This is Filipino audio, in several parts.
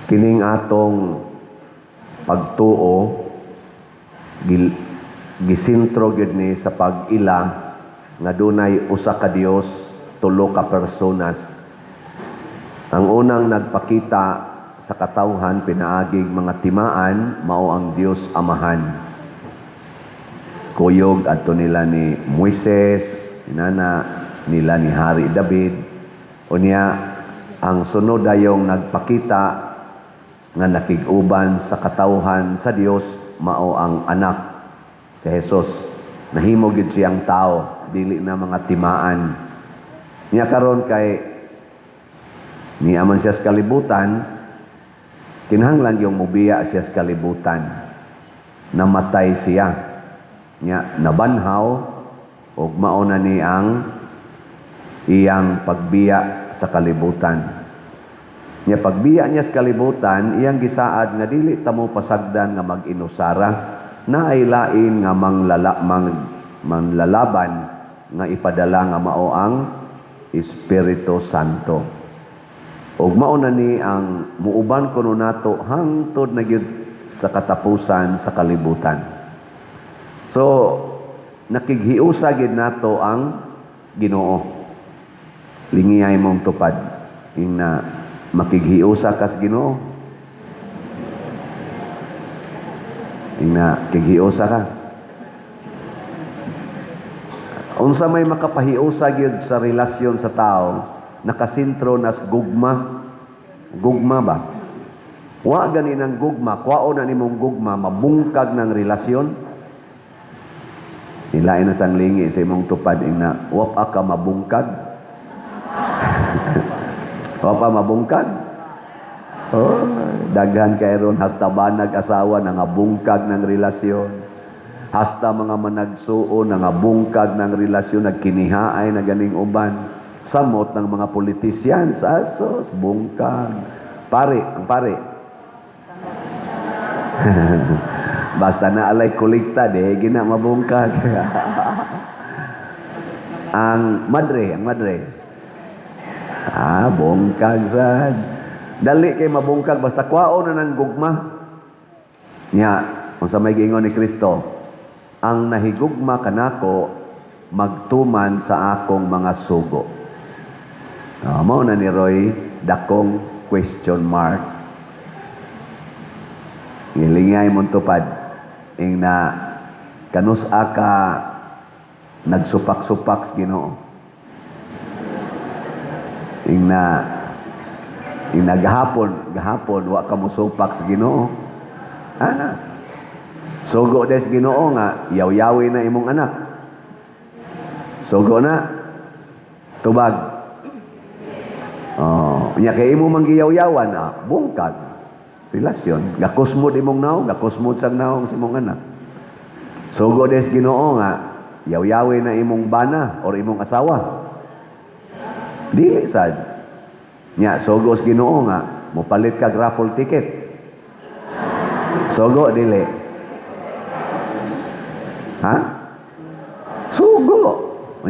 kining atong pagtuo gisintro gyud ni sa pag-ila nga dunay usa ka Dios, tulo ka personas. Ang unang nagpakita sa katawhan pinaaging mga timaan mao ang Dios Amahan. Kuyog adto nila ni Moises, inana nila ni Hari David. Unya ang sunod dayong nagpakita nga nakig-uban sa katawhan sa Dios mao ang anak si Jesus. Nahimo gid siyang tao, dili na mga timaan. Nya karon kay niaman siya sa kalibutan, kinahanglan yung mubiya siya sa kalibutan. Namatay siya. Nya nabanhaw ug mao na ni ang iyang pagbiya sa kalibutan. Nya pagbiya niya sa kalibutan, iyang gisaad nga dili ta mo pasagdan nga mag-inusara, na ay lain nga manlalaban nga ipadala nga mao ang Espiritu Santo. Ug mao na ni ang muuban kuno nato hangtod na gyud sa katapusan sa kalibutan. So nakighiusa gid nato ang Ginoo. Lingiyay mong tupad na makighiusa kas Ginoo. Ina kighiusa ka. Unsa may makapahiusa gyud sa relasyon sa tao, nakasentro nas gugma. Gugma ba? Wa gani nang gugma, kwaon na nimong gugma mabungkag ng relasyon. Ilain na sang lingi sa imong tupad ina, wa pa ka mabungkag. Wa pa mabungkag. Oh, daghan kay ron hasta banag asawa nangabungkag ng relasyon. Hasta mga managsuo nangabungkag ng relasyon, nagkinihaay na ganing uban. Samot ng mga politisyan sa asos, bungkag. Ang pare. Basta na alay kolekta, gina mabungkag. ang madre. Bungkag sad. Dali kay mabungkag basta kwaon na ng gugma. Nya, unsa may giingon ni Kristo, ang nahigugma kanako magtuman sa akong mga sugo. Mao na ni Roy dakong question mark. Ngilingay mong tupad ing na kanusa ka nagsupak-supak sa Ginoo. Ing gahapon wa ka mosupak sa Ginoo. Sugo des Ginoo nga yaw-yawi na imong anak. Sugo na tubag. Nya kay imo manggiyaw-yawan bungkag relasyon. Gakusmod imong naong, gakusmod sang naong sa imong anak. Sugo des Ginoo nga yaw-yawi na imong bana or imong asawa. Dili sad. Nya sugo sa Ginoo nga mopalit kag raffle ticket. Sugo dili. Sugo.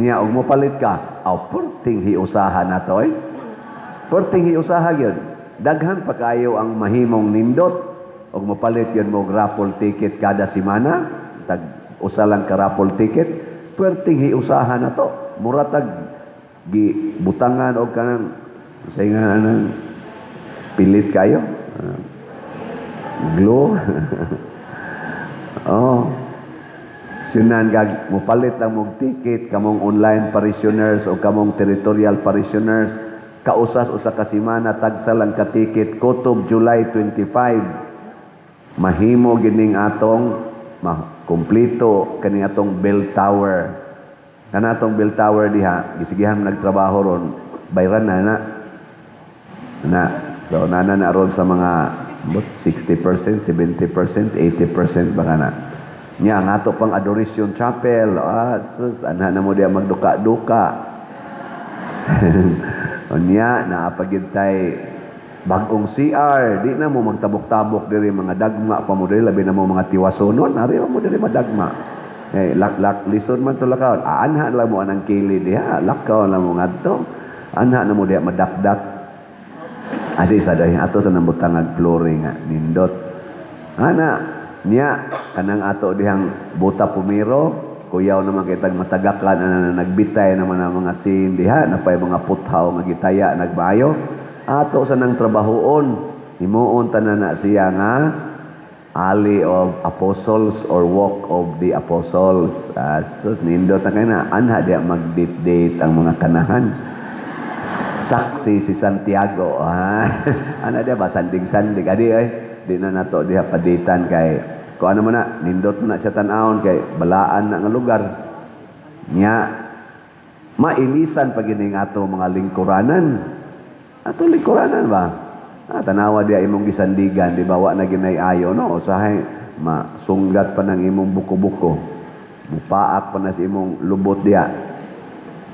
Nya og mopalit ka, perting hiusaha nato perting hiusaha gyud. Daghan pa kayo ang mahimong nindot og mopalit yun mo raffle ticket kada semana, tag usa lang ka raffle ticket, perting hiusaha na to. Muratag gibutangan og kanang saingan pilit kayo. Glue. Sinan gag mopalit lang mong ticket kamong online parishioners o kamong territorial parishioners. Kausas usa ka semana tagsa lang ka ticket kutob July 25. Mahimo gining atong kumplito kaning atong bell tower. Kana atong bell tower diha gisigihan nagtrabaho ron bayran na. So nana na ron sa mga 60%, 70%, 80% ba kana. Nya ang ato pang adoration chapel, anha na mo diya magduka-duka. Unya naapagid tay bagong CR, di na mo magtabok-tabok diri mga dagma pa mo diri, labi na mo mga tiwasonon, ari mo diri madagma. Lak lison man to lakaw. Anha lang mo anang kilid diha, lakaw lang mo ngadto. Anha na mo diha madakdak. Adi sa dahi ato sa nambutangag flooring nga nindot. Ana niya kanang ato dihang buta pumiro, kuyaw naman kitag matagakan ana nagbitay naman ang mga scene diha, napay mga puthaw nga gitaya nagbayo. Ato sa nang trabahoon, himuon tanan na siya nga Alley of Apostles or Walk of the Apostles. So, nindot na kayo na, anha diya mag-date-date ang mga kanahan. Saksi si Santiago. Ana diya ba, sanding-sandig. Adi ay, di na nato diya paditan kay, kung ano mo na, nindot mo na siya tanawon kay balaan na nga lugar. Nya, mailisan pag ining ato mga lingkuranan. Ato lingkuranan ba? Tanawa dia imong gisandigan, di ba wa na ginay ayo no usahay masunggat pa ng imong buko-buko. Mupaak pa na si imong lubot dia.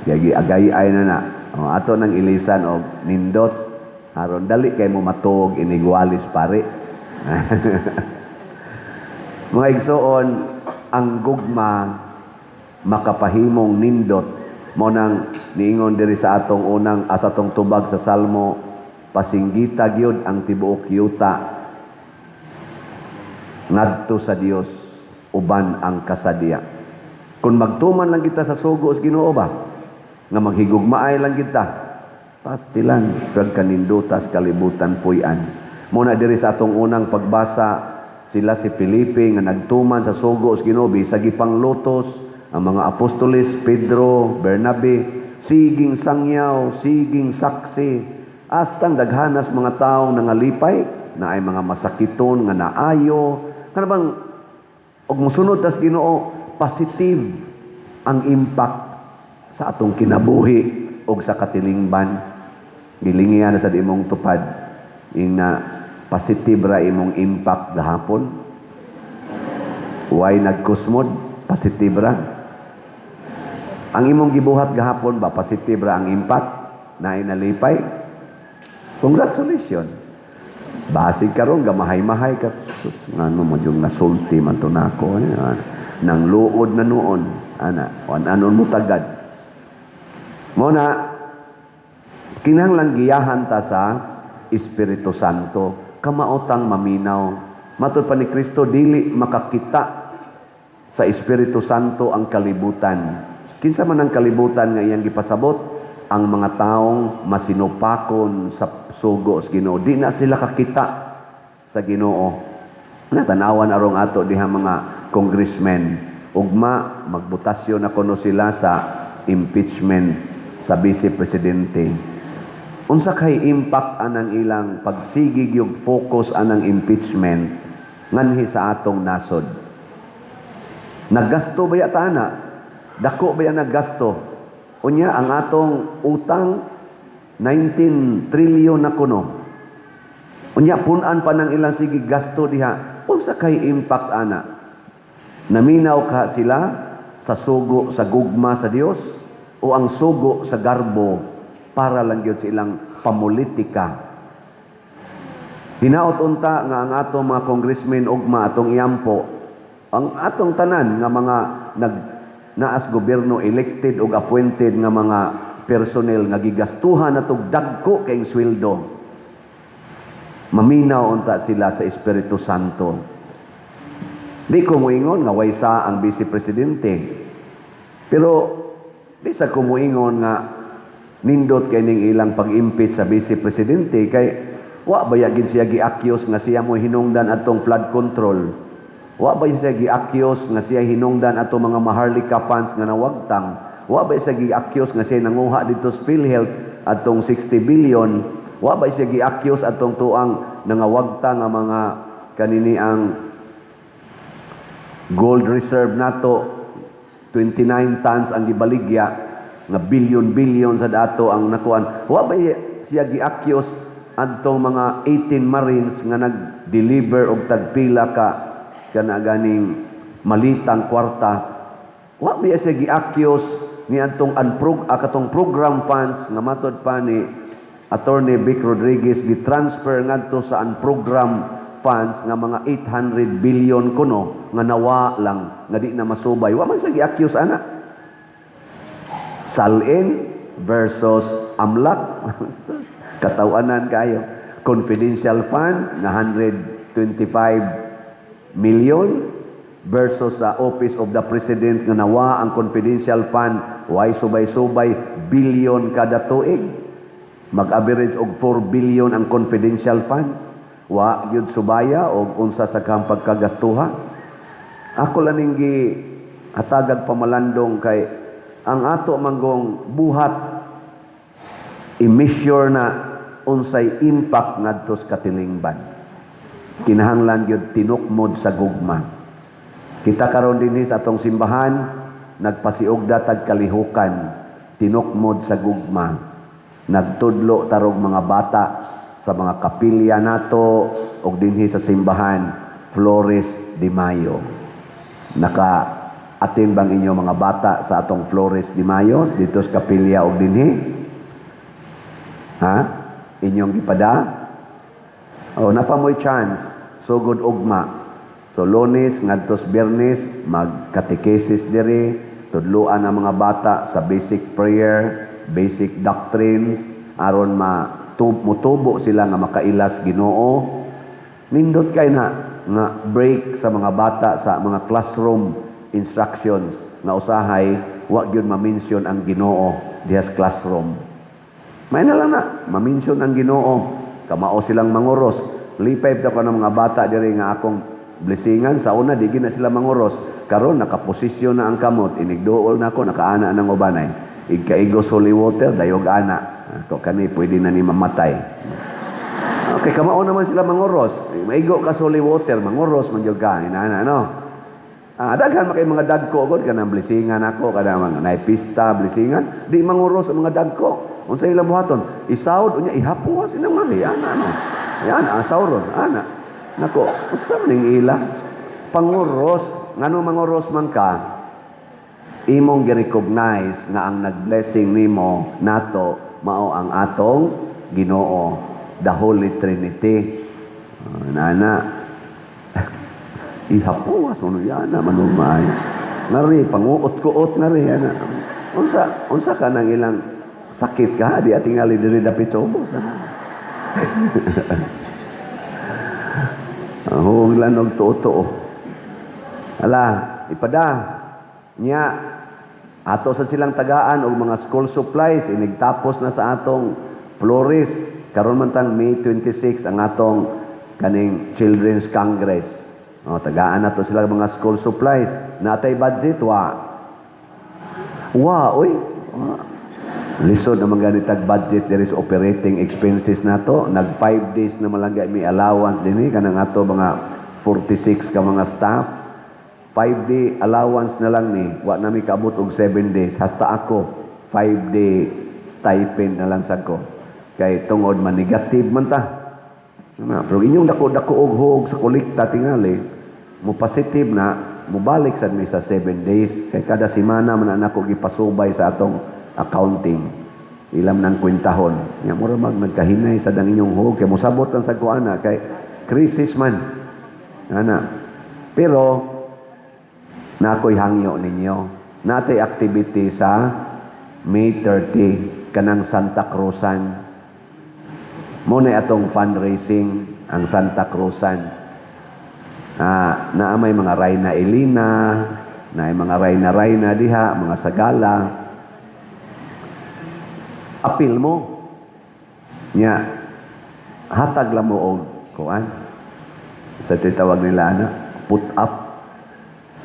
Kaya agay-ay na. Ato nang ilisan og nindot aron dali kay mo matuog inigwalis pare. Mga igsoon, ang gugma makapahimong nindot mo nang niingon diri sa atong unang sa atong tubag sa Salmo, pasinggita gyud ang tibuok yuta ngadto sa Dios uban ang kasadya. Kung magtuman lang kita sa sugo sa Ginoo ba nga maghigugmaay lang kita, pastilan pag kanindutas kalibutan puy-an. Muna diri sa atong unang pagbasa, sila si Felipe nga nagtuman sa sugo sa Ginoo sa gipang lutos, ang mga apostoles Pedro, Bernabe, siging sangyaw, siging saksi, astang daghanas mga taong nangalipay na ay mga masakiton nga naayo kana bang og mosunod tas Ginoo, positive ang impact sa atong kinabuhi og sa katilingban. Gilingihan na sa imong tupad ina positive ra imong impact gahapon. Why nagkusmod? Positive ra. Ang imong gibuhat gahapon ba positive ra ang impact na inalipay? Congratulations. Basig karon gamahay-mahay ka. Ngano mo yung nasulti man to nako. Nang luod na noon. Anon mo tagad. Muna, kinahanglan giyahan ta sa Espiritu Santo. Kamaotang maminaw. Matod pa ni Kristo, dili makakita sa Espiritu Santo ang kalibutan. Kinsa man ang kalibutan nga iyang gipasabot? Ang mga taong masinupakon sa sugo sa Ginoo, di na sila kakita sa Ginoo. Natanawan arong ato diha mga congressmen, ugma magbutasyon na kuno sila sa impeachment sa Vice Presidente. Unsa kay impact anang ilang pagsigig yung focus anang impeachment nganhi sa atong nasod? Naggasto ba yata na? Dako ba yan naggasto? Unya ang atong utang 19 trillion na kuno. Unya punan pa ng ilang sige gasto diha. Unsa kay impact ana? Naminaw ka sila sa sugo sa gugma sa Dios o ang sugo sa garbo para lang gyud sa ilang pamulitika. Hinaot unta nga ang atong mga congressmen ugma atong iyampo, ang atong tanan nga mga naas gobyerno elected o appointed nga mga personnel nga gigastuhan natog dagko kay sweldo. Maminaw unta sila sa Espiritu Santo. Di ko moingon nga waysa ang Vice Presidente. Pero di sa ko moingon nga nindot kay ning ilang pag-impeach sa Vice Presidente kay wa bayagin siya gi-accuse nga siya mo hinungdan atong flood control. Wa ba siya gi-accuse nga siya hinungdan ato mga Maharlika funds nga nawagtang? Wa ba siya gi-accuse nga siya nanguha dito sa PhilHealth atong 60 billion? Wa ba siya gi-accuse atong tuang nangawagtang nga mga kanini ang gold reserve nato 29 tons ang gibaligya nga billion sa dato ang nakuan? Wa ba siya gi-accuse atong mga 18 Marines nga nag-deliver og tagpila ka kana ganing malitang kwarta? Wa biya siya gi-accuse ni atong katong program funds nga matod pa ni Attorney Vic Rodriguez gi-transfer ngadto sa unprogram funds nga mga 800 billion kuno nga nawa lang nga di na masubay. Wa man siya gi-accuse ana. Salin versus Amlak. Katawanan kayo. confidential fund na 125 million versus sa Office of the President nga nawa ang confidential fund way subay-subay billion kada tuig. Mag-average og 4 billion ang confidential funds. Wa gyud subaya og unsa sa kang pagkagastuha. Ako laning gi hatagag pamalandong kay ang ato manggong buhat i-measure na unsay impact ngadto sa katilingban. Kinahanglan gyud tinukmod sa gugma. Kita karon dinhi sa atong simbahan nagpasiugda tag kalihukan, tinukmod sa gugma. Nagtudlo tarog mga bata sa mga kapilya nato og dinhi sa simbahan Flores de Mayo. Naka-attend bang inyo mga bata sa atong Flores de Mayo dito sa kapilya og dinhi? Ha? Inyong gipada? O napamoy chance sugod ugma. So Lunes ngadtos Biyernes mag-catechesis diri, tudloan ang mga bata sa basic prayer, basic doctrines aron mutubo sila nga makailas Ginoo. Nindot kay na nga break sa mga bata sa mga classroom instructions nga usahay wa gyud ma-mention ang Ginoo diha sa classroom. May na lang na ma-mention ang Ginoo, kamao silang manguros. Lipay ta ko ng mga bata diri nga akong blessingan sa una di na sila manguros, karon nakaposisyon na ang kamot, inigduol na ako, nakaana ng ubanay. Igkaigos holy water, dayog ana. Ako kani pwede na ni mamatay. Okay, kamao naman sila manguros. Maigo ka sa holy water, manguros man jud ka, inaana no. Daghan makay mga dagko gud kanang blessingan ako, kada mga naipista blessingan, di manguros ang mga dagko. Unsa ilang buhaton? Isawd unya ihapuas inang mali ana no. Yan asawron ana. Nako, usa ning ila panguros, ngano manguros man ka, imong gi-recognize nga ang nag-blessing nimo nato mao ang atong Ginoo, the Holy Trinity. Nana ihapuas mo yan na manumay. Nari panguot-kuot na rin ana. Unsa ka nang ilang sakit ka di atingali diri dapit sa ubos. Huwag lang og tuo-tuo. Ala, ipada niya ato sa silang tagaan og mga school supplies inigtapos na sa atong Flores. Karon man tang May 26 ang atong kaning Children's Congress. Tagaan nato sila mga school supplies. Natay budget oy. Lisod naman ganitag budget there is operating expenses nato. Nag 5 days na malagay may allowance dinhi kanang ato mga 46 ka mga staff. 5-day allowance na lang ni. Wa na mi kaabot og 7 days. Hasta ako 5-day stipend na lang sad ko. Kay tungod man negative man ta. Pero inyong dako-dako og hug sa kolekta tingali mo positive na mubalik sad mi sa 7 days. Kay kada semana man na ako gipasubay sa atong accounting. Ilam nang kwentahon. Nya mura mag nagkahinay sa dang inyong hug kay mosabot lang sa kuana kay crisis man. Ana. Pero na ako'y hangyo ninyo. Natay activity sa May 30 kanang Santa Cruzan. Muna atong fundraising ang Santa Cruzan. Na may mga Rayna Elena, na mga Rayna diha, mga sagala. Apil mo. Nya hatag lang mo og kuan. Sa titawag nila na put up.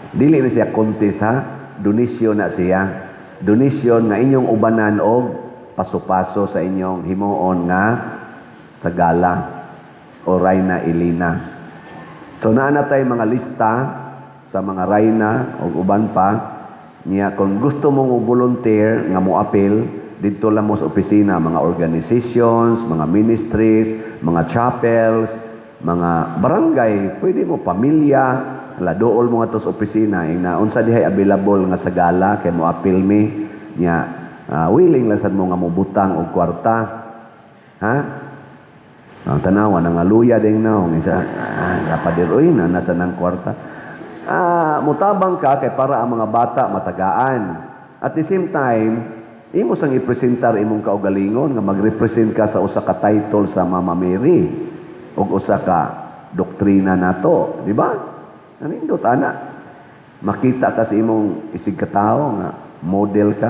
Dili na siya contest ha, donation na siya. Donation nga inyong ubanan og paso-paso sa inyong himuon nga sagala o Rayna Elena. So naa tay mga lista sa mga Rayna o uban pa niya kung gusto mong volunteer nga mo apil dito lang mo sa opisina, mga organizations, mga ministries, mga chapels, mga barangay, pwede mo pamilya, dool mo nga to sa opisina ina unsa dihay available nga sagala kay mo apil mi nya willing lang sad mo nga mobutang og kwarta ha ang tanawa nga luya ding naong isa napadiroy na nasa nang kwarta mutabang ka kay para ang mga bata matagaan at the same time imo sang ipresentar imong kaugalingon nga magrepresent ka sa usa ka title sa Mama Mary o usa ka doktrina nato, di ba? Nanindot ana. Makita ka sa imong isig katao nga model ka.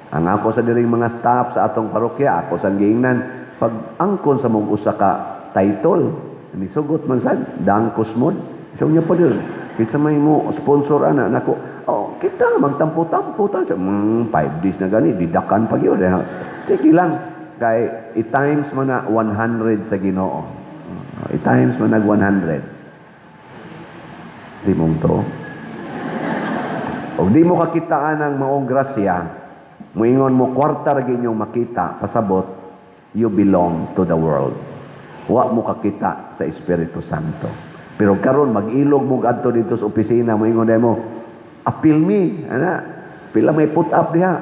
Ang ako sa diring mga staff sa atong parokya, ako sa giingnan pag angkon sa mong usa ka title, nisugot man sad dangkos mod. So nya pa dir, kinsa may mo sponsor ana nako. Oh, kita magtampo-tampo ta. 5 days na gani, didakan pa gyud. Sige lang kay i-times mo na 100 sa Ginoo. I-times mo nag 100. Di mong to. O di mo kakitaan ng maong grasya, muingon mo kwarta ra ginyong makita, pasabot, you belong to the world. Wa mo kakita sa Espiritu Santo. Pero karon mag-ilog mo adto dito sa opisina, muingon mo, appeal me, ana, pila may put up diha.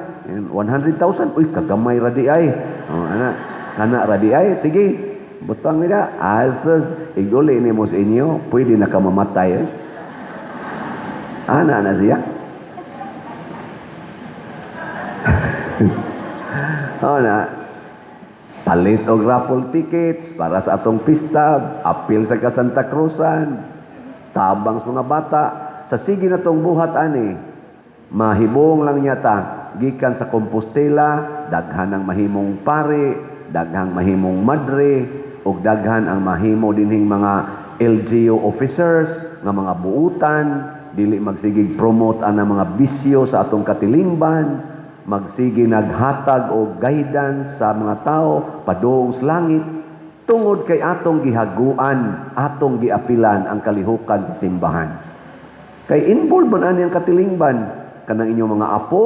100,000, uy, kagamay ra di ay. Ana, kana ra di ay, sige. Butang nila, asas, iguli ni mo sa inyo, pwede na ka mamatay. Ana na siya. Na, palit og raffle tickets para sa atong pista, apil sa Santa Cruzan, tabang sa mga bata, sa sige na tong buhat ani, mahibong lang niya ta, gikan sa Compostela, daghan ang mahimong pare, daghang mahimong madre, ug daghan ang mahimo dinhing mga LGU officers, nga mga buutan, dili magsigig promote ang mga bisyo sa atong katilingban, magsige naghatag o guidance sa mga tao padung sa langit tungod kay atong gihaguan, atong giapilan ang kalihukan sa simbahan. Kay involved man ani ang katilingban kanang inyong mga apo,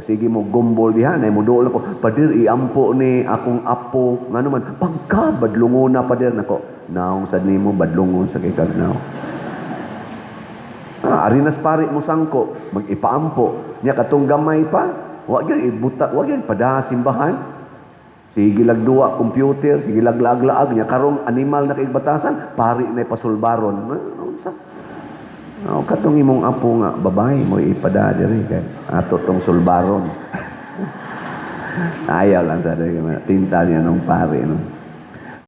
sige mo gumbol diha nay mo duol ko padir iampo ni akong apo ngano man pagka badlungon na padir nako naong sad nimo badlungon sa kay kagnaw. Arinas pare mo sangko mag-ipaampo nya katong gamay pa. Wag yan ibuta, wag yan pada simbahan. Sige lagduwa computer, sige laglaag niya karong animal na kaigbatasan, pari na pasulbaron. Unsa? Katong imong apo nga babae mo ipada diri kay ato tong sulbaron. Ayaw lang sa tinta niya nung pari no.